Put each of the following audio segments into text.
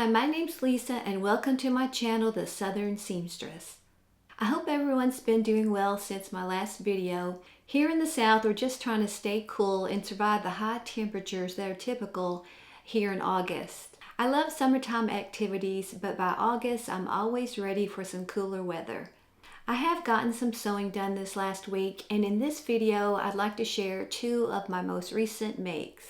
Hi, my name's Lisa and welcome to my channel, The Southern Seamstress. I hope everyone's been doing well since my last video. Here in the South, we're just trying to stay cool and survive the high temperatures that are typical here in August. I love summertime activities, but by August, I'm always ready for some cooler weather. I have gotten some sewing done this last week, and in this video, I'd like to share two of my most recent makes.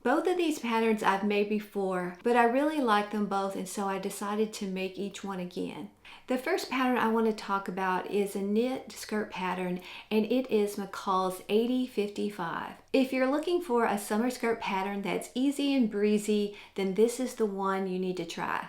Both of these patterns I've made before, but I really like them both, and so I decided to make each one again. The first pattern I want to talk about is a knit skirt pattern, and it is McCall's M8055. If you're looking for a summer skirt pattern that's easy and breezy, then this is the one you need to try.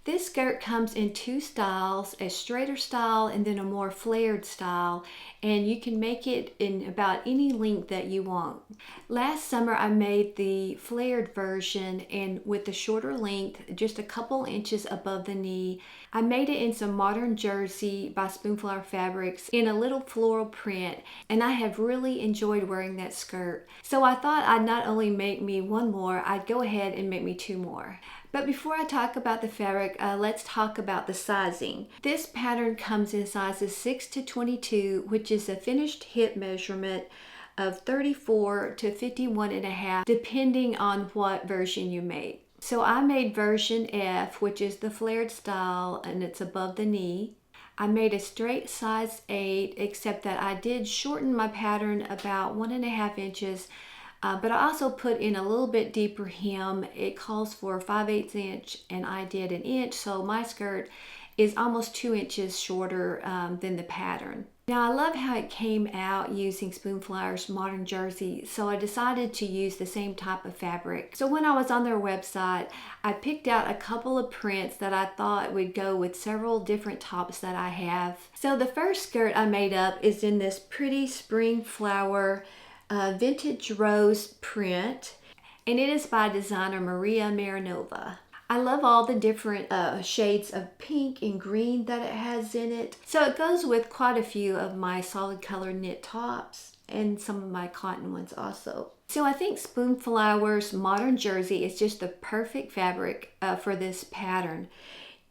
This skirt comes in two styles, a straighter style and then a more flared style, and you can make it in about any length that you want. Last summer I made the flared version, and with the shorter length, just a couple inches above the knee. I made it in some modern jersey by Spoonflower Fabrics in a little floral print, and I have really enjoyed wearing that skirt. So I thought I'd not only make me one more, I'd go ahead and make me two more. But before I talk about the fabric, let's talk about the sizing. This pattern comes in sizes 6 to 22, which is a finished hip measurement of 34 to 51.5, depending on what version you make. So I made version F, which is the flared style, and it's above the knee. I made a straight size 8, except that I did shorten my pattern about 1.5 inches. But I also put in a little bit deeper hem. It calls for 5/8 inch and I did an inch, so my skirt is almost 2 inches shorter than the pattern. Now I love how it came out using Spoonflower's modern jersey, so I decided to use the same type of fabric. So when I was on their website, I picked out a couple of prints that I thought would go with several different tops that I have. So the first skirt I made up is in this pretty spring flower vintage rose print, and it is by designer Maria Marinova. I love all the different shades of pink and green that it has in it. So it goes with quite a few of my solid color knit tops and some of my cotton ones also. So I think Spoonflower's modern jersey is just the perfect fabric for this pattern.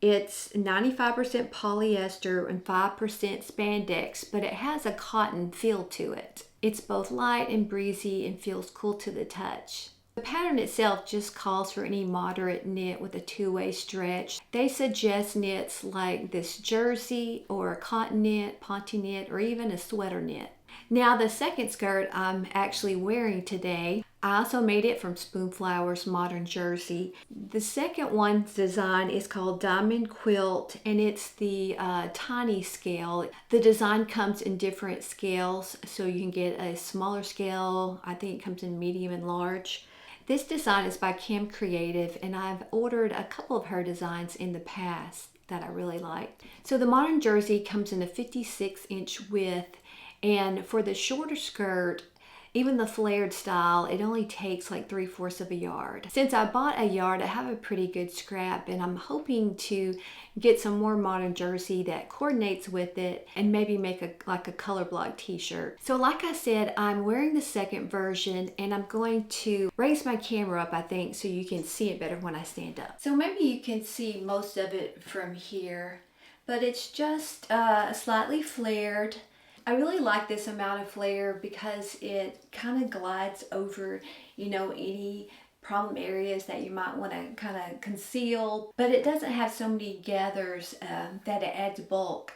It's 95% polyester and 5% spandex, but it has a cotton feel to it. It's both light and breezy and feels cool to the touch. The pattern itself just calls for any moderate knit with a two-way stretch. They suggest knits like this jersey or a cotton knit, ponte knit, or even a sweater knit. Now the second skirt I'm actually wearing today, I also made it from Spoonflower's modern jersey. The second one's design is called Diamond Quilt, and it's the tiny scale. The design comes in different scales, so you can get a smaller scale. I think it comes in medium and large. This design is by Kim Creative, and I've ordered a couple of her designs in the past that I really liked. So the modern jersey comes in a 56-inch width, and for the shorter skirt, even the flared style, it only takes like 3/4 of a yard. Since I bought a yard, I have a pretty good scrap, and I'm hoping to get some more modern jersey that coordinates with it and maybe make a color block t-shirt. So like I said, I'm wearing the second version, and I'm going to raise my camera up, I think, so you can see it better when I stand up. So maybe you can see most of it from here, but it's just slightly flared. I really like this amount of flare because it kind of glides over, any problem areas that you might want to kind of conceal, but it doesn't have so many gathers that it adds bulk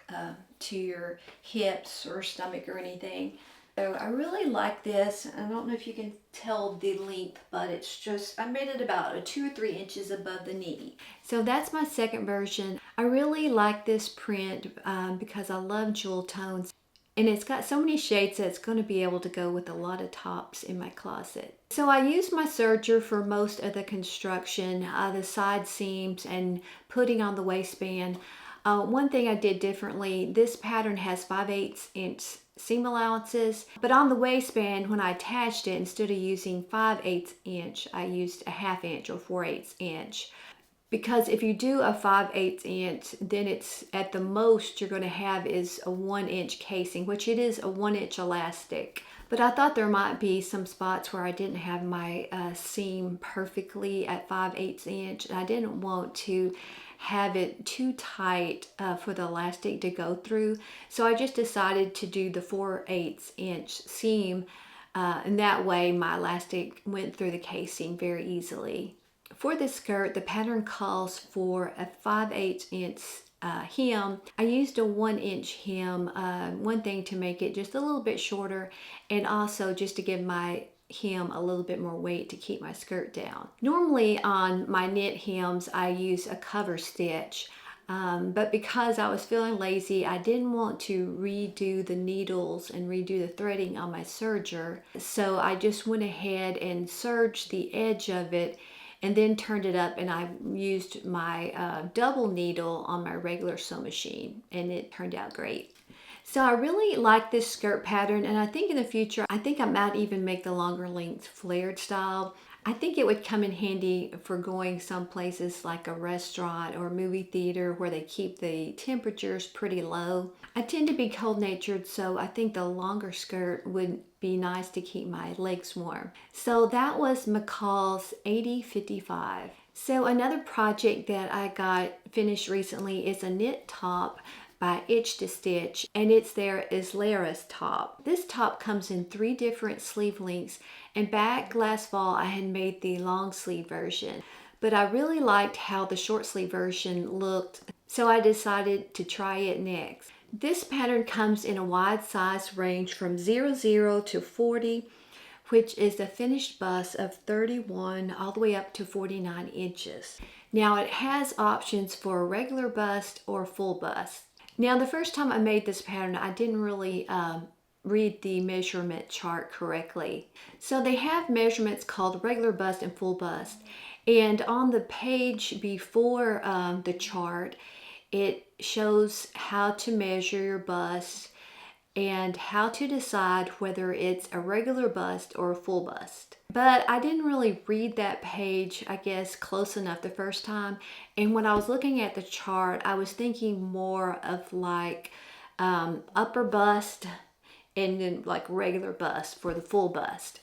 to your hips or stomach or anything. So I really like this. I don't know if you can tell the length, but it's just, I made it about 2 or 3 inches above the knee. So that's my second version. I really like this print because I love jewel tones. And it's got so many shades that it's going to be able to go with a lot of tops in my closet. So I used my serger for most of the construction, the side seams and putting on the waistband. One thing I did differently, this pattern has 5/8 inch seam allowances, but on the waistband when I attached it, instead of using 5/8 inch, I used a 1/2 inch or 4/8 inch. because if you do a 5/8 inch, then it's at the most you're going to have is a 1-inch casing, which it is a 1-inch elastic. But I thought there might be some spots where I didn't have my seam perfectly at 5/8 inch. And I didn't want to have it too tight for the elastic to go through. So I just decided to do the 4/8 inch seam. And that way my elastic went through the casing very easily. For this skirt, the pattern calls for a 5/8 inch hem. I used a 1-inch hem, one thing to make it just a little bit shorter, and also just to give my hem a little bit more weight to keep my skirt down. Normally on my knit hems, I use a cover stitch. But because I was feeling lazy, I didn't want to redo the needles and redo the threading on my serger. So I just went ahead and serged the edge of it and then turned it up, and I used my double needle on my regular sewing machine, and it turned out great. So I really like this skirt pattern, and I think in the future, I think I might even make the longer length flared style. I think it would come in handy for going some places like a restaurant or a movie theater where they keep the temperatures pretty low. I tend to be cold natured, so I think the longer skirt would be nice to keep my legs warm. So that was McCall's M8055. So another project that I got finished recently is a knit top by Stitch, and it's their Islares top. This top comes in 3 different sleeve lengths, and back last fall I had made the long sleeve version, but I really liked how the short sleeve version looked, so I decided to try it next. This pattern comes in a wide size range from 00 to 40, which is a finished bust of 31 all the way up to 49 inches. Now it has options for a regular bust or full bust. Now the first time I made this pattern, I didn't really read the measurement chart correctly. So they have measurements called regular bust and full bust. And on the page before the chart, it shows how to measure your bust and how to decide whether it's a regular bust or a full bust. But I didn't really read that page, I guess, close enough the first time. And when I was looking at the chart, I was thinking more of like upper bust and then like regular bust for the full bust.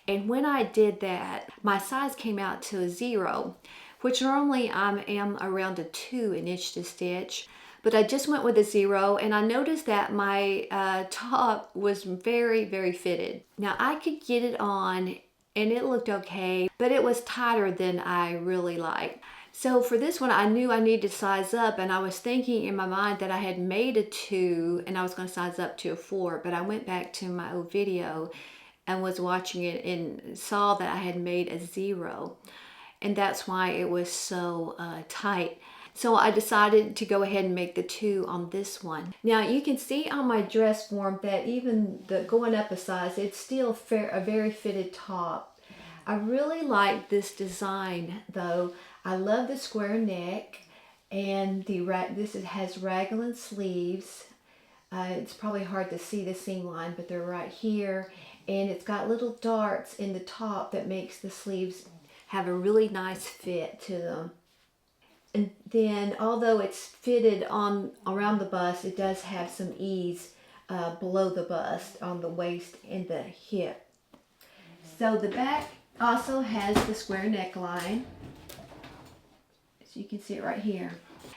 And when I did that, my size came out to a 0, which normally I am around a 2 in Stitch to Stitch. But I just went with a 0, and I noticed that my top was very, very fitted. Now I could get it on and it looked okay, but it was tighter than I really liked. So for this one, I knew I needed to size up, and I was thinking in my mind that I had made a 2 and I was going to size up to a 4, but I went back to my old video and was watching it and saw that I had made a 0, and that's why it was so tight. So I decided to go ahead and make the 2 on this one. Now you can see on my dress form that even going up a size, it's still a very fitted top. I really like this design though. I love the square neck, and this has raglan sleeves. It's probably hard to see the seam line, but they're right here. And it's got little darts in the top that makes the sleeves have a really nice fit to them. And then, although it's fitted on around the bust, it does have some ease below the bust on the waist and the hip. So the back also has the square neckline. So you can see it right here.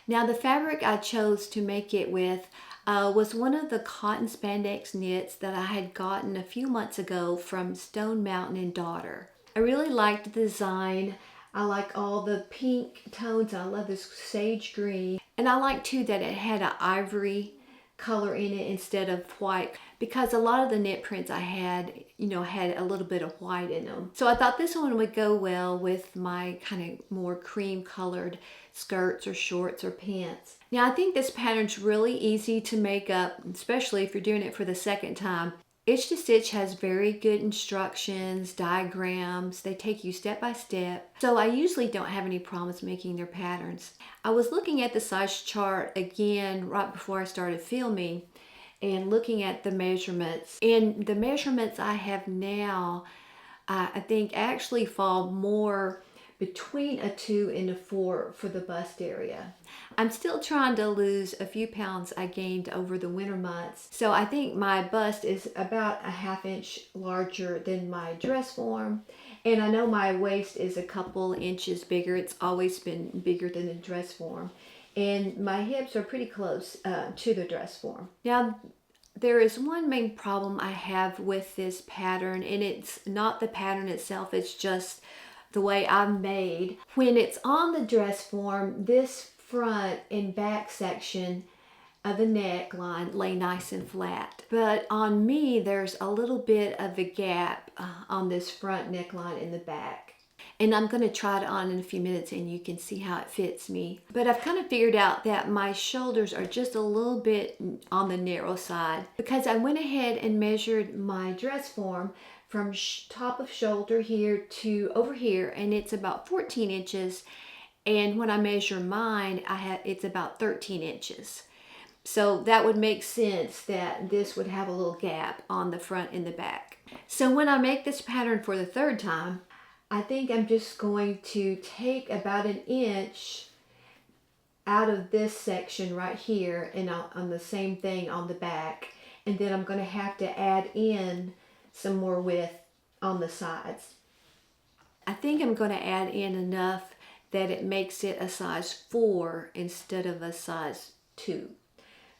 Now the fabric I chose to make it with was one of the cotton spandex knits that I had gotten a few months ago from Stone Mountain and Daughter. I really liked the design. I like all the pink tones. I love this sage green. And I like too that it had an ivory color in it instead of white, because a lot of the knit prints I had, had a little bit of white in them. So I thought this one would go well with my kind of more cream colored skirts or shorts or pants. Now I think this pattern's really easy to make up, especially if you're doing it for the second time. Stitch to Stitch has very good instructions, diagrams. They take you step by step. So I usually don't have any problems making their patterns. I was looking at the size chart again right before I started filming and looking at the measurements. And the measurements I have now, I think actually fall more between a 2 and a 4 for the bust area. I'm still trying to lose a few pounds I gained over the winter months. So I think my bust is about a 1/2 inch larger than my dress form. And I know my waist is a couple inches bigger. It's always been bigger than the dress form. And my hips are pretty close to the dress form. Now, there is one main problem I have with this pattern, and it's not the pattern itself, it's just the way I'm made. When it's on the dress form, this front and back section of the neckline lay nice and flat. But on me, there's a little bit of a gap on this front neckline in the back. And I'm going to try it on in a few minutes and you can see how it fits me. But I've kind of figured out that my shoulders are just a little bit on the narrow side because I went ahead and measured my dress form from top of shoulder here to over here, and it's about 14 inches. And when I measure mine, it's about 13 inches. So that would make sense that this would have a little gap on the front and the back. So when I make this pattern for the 3rd time, I think I'm just going to take about 1 inch out of this section right here and on the same thing on the back. And then I'm going to have to add in some more width on the sides. I think I'm going to add in enough that it makes it a size 4 instead of a size 2.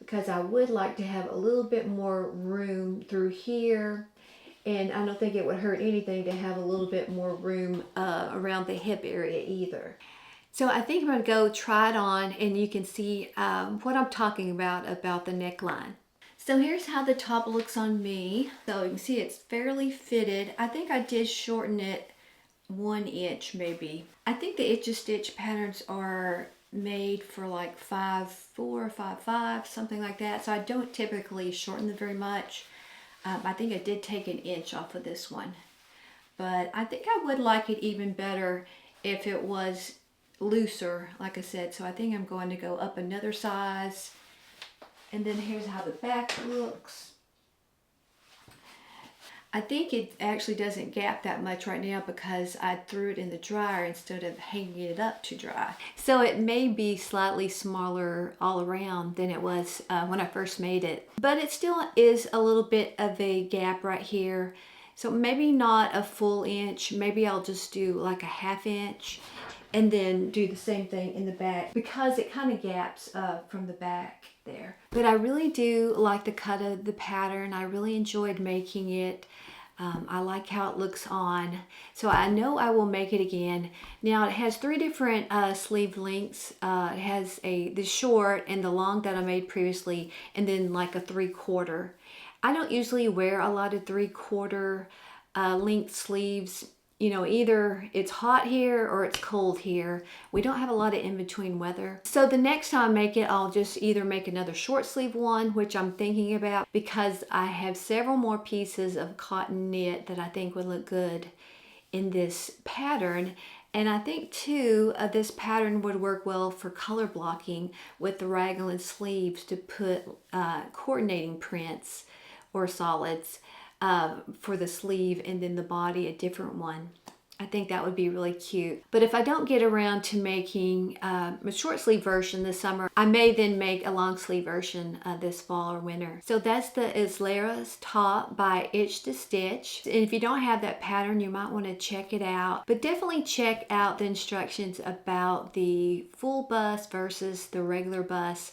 Because I would like to have a little bit more room through here. And I don't think it would hurt anything to have a little bit more room around the hip area either. So I think I'm going to go try it on and you can see what I'm talking about the neckline. So here's how the top looks on me. So you can see it's fairly fitted. I think I did shorten it 1 inch maybe. I think the itch to stitch patterns are made for like 5'4", 5'5", something like that. So I don't typically shorten them very much. I think I did take 1 inch off of this one, but I think I would like it even better if it was looser, like I said. So I think I'm going to go up another size, and then here's how the back looks. I think it actually doesn't gap that much right now because I threw it in the dryer instead of hanging it up to dry. So it may be slightly smaller all around than it was when I first made it. But it still is a little bit of a gap right here. So maybe not a full inch. Maybe I'll just do like a 1/2 inch and then do the same thing in the back because it kind of gaps from the back there. But I really do like the cut of the pattern. I really enjoyed making it. I like how it looks on. So I know I will make it again. Now it has 3 different sleeve lengths. It has the short and the long that I made previously, and then like a 3/4. I don't usually wear a lot of 3/4 length sleeves. You know, either it's hot here or it's cold here. We don't have a lot of in-between weather. So the next time I make it, I'll just either make another short sleeve one, which I'm thinking about because I have several more pieces of cotton knit that I think would look good in this pattern. And I think too, this pattern would work well for color blocking with the raglan sleeves to put coordinating prints or solids for the sleeve, and then the body a different one. I think that would be really cute. But if I don't get around to making a short sleeve version this summer, I may then make a long sleeve version this fall or winter. So that's the Islares top by Itch to Stitch. And if you don't have that pattern, you might want to check it out. But definitely check out the instructions about the full bust versus the regular bust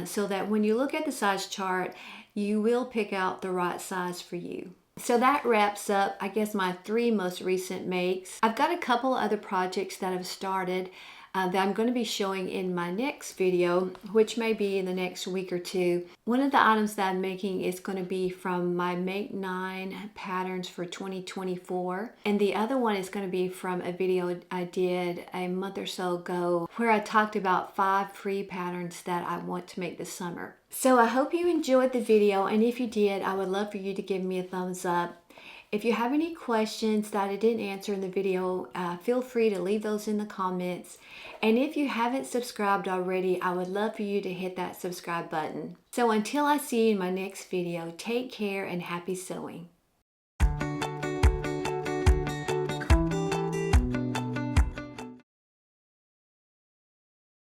so that when you look at the size chart, you will pick out the right size for you. So that wraps up, I guess, my 3 most recent makes. I've got a couple other projects that I've started that I'm going to be showing in my next video, which may be in the next week or 2. One of the items that I'm making is going to be from my Make 9 patterns for 2024. And the other one is going to be from a video I did a month or so ago where I talked about 5 free patterns that I want to make this summer. So I hope you enjoyed the video, and if you did, I would love for you to give me a thumbs up. If you have any questions that I didn't answer in the video, feel free to leave those in the comments. And if you haven't subscribed already, I would love for you to hit that subscribe button. So until I see you in my next video, take care and happy sewing.